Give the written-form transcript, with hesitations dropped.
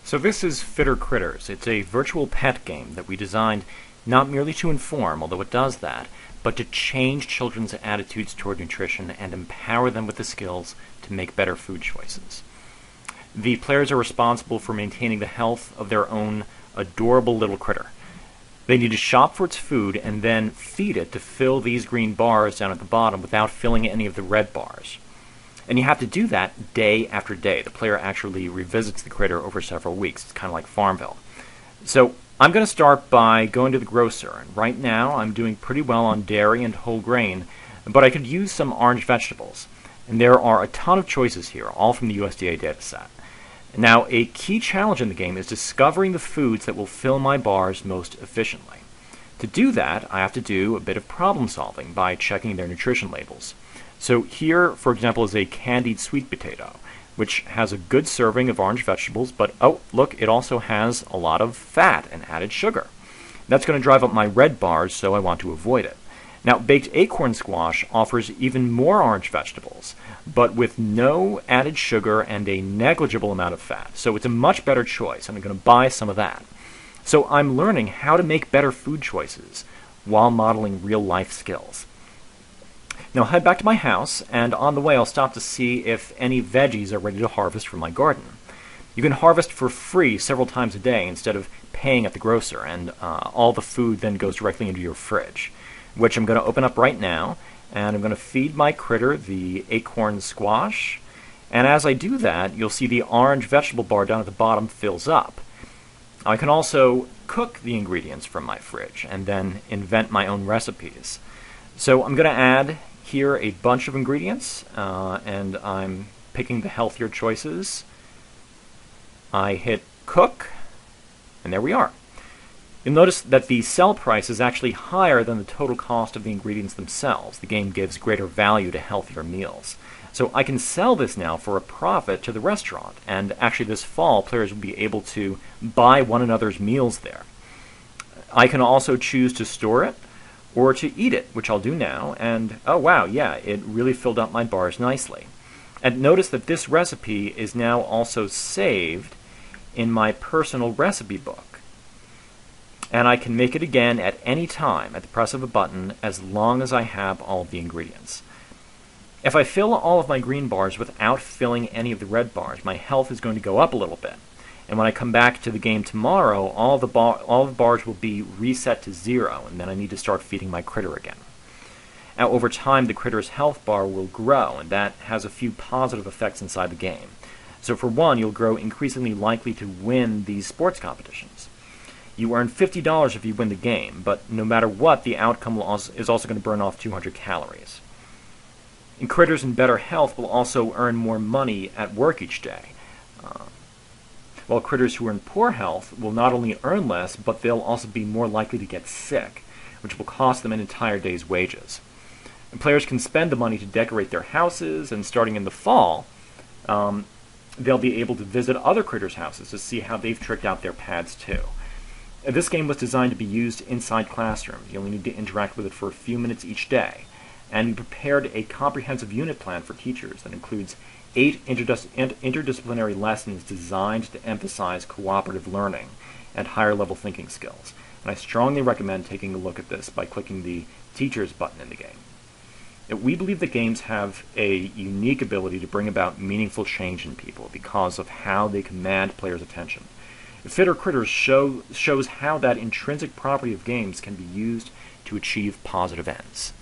So this is Fitter Critters. It's a virtual pet game that we designed not merely to inform, although it does that, but to change children's attitudes toward nutrition and empower them with the skills to make better food choices. The players are responsible for maintaining the health of their own adorable little critter. They need to shop for its food and then feed it to fill these green bars down at the bottom without filling any of the red bars. And you have to do that day after day. The player actually revisits the critter over several weeks. It's kind of like Farmville. So I'm going to start by going to the grocer. And right now I'm doing pretty well on dairy and whole grain, but I could use some orange vegetables. And there are a ton of choices here, all from the USDA dataset. Now, a key challenge in the game is discovering the foods that will fill my bars most efficiently. To do that, I have to do a bit of problem solving by checking their nutrition labels. So here, for example, is a candied sweet potato, which has a good serving of orange vegetables, but oh, look, it also has a lot of fat and added sugar. That's going to drive up my red bars, so I want to avoid it. Now, baked acorn squash offers even more orange vegetables, but with no added sugar and a negligible amount of fat. So it's a much better choice, and I'm going to buy some of that. So I'm learning how to make better food choices while modeling real-life skills. Now I'll head back to my house, and on the way I'll stop to see if any veggies are ready to harvest from my garden. You can harvest for free several times a day instead of paying at the grocer, and all the food then goes directly into your fridge, which I'm going to open up right now, and I'm going to feed my critter the acorn squash. And as I do that, you'll see the orange vegetable bar down at the bottom fills up. I can also cook the ingredients from my fridge and then invent my own recipes. So I'm going to add here a bunch of ingredients, and I'm picking the healthier choices. I hit cook, and there we are. You'll notice that the sell price is actually higher than the total cost of the ingredients themselves. The game gives greater value to healthier meals. So I can sell this now for a profit to the restaurant, and actually this fall players will be able to buy one another's meals there. I can also choose to store it or to eat it, which I'll do now, and oh wow, yeah, it really filled up my bars nicely. And notice that this recipe is now also saved in my personal recipe book. And I can make it again at any time at the press of a button as long as I have all of the ingredients. If I fill all of my green bars without filling any of the red bars, my health is going to go up a little bit. And when I come back to the game tomorrow, all the bars will be reset to 0, and then I need to start feeding my critter again. Now, over time, the critter's health bar will grow, and that has a few positive effects inside the game. So for one, you'll grow increasingly likely to win these sports competitions. You earn $50 if you win the game, but no matter what, the outcome is also going to burn off 200 calories. And critters in better health will also earn more money at work each day. While critters who are in poor health will not only earn less, but they'll also be more likely to get sick, which will cost them an entire day's wages. And players can spend the money to decorate their houses, and starting in the fall, they'll be able to visit other critters' houses to see how they've tricked out their pads too. This game was designed to be used inside classrooms. You only need to interact with it for a few minutes each day. And we prepared a comprehensive unit plan for teachers that includes 8 interdisciplinary lessons designed to emphasize cooperative learning and higher-level thinking skills. And I strongly recommend taking a look at this by clicking the Teachers button in the game. We believe that games have a unique ability to bring about meaningful change in people because of how they command players' attention. Fitter Critters shows how that intrinsic property of games can be used to achieve positive ends.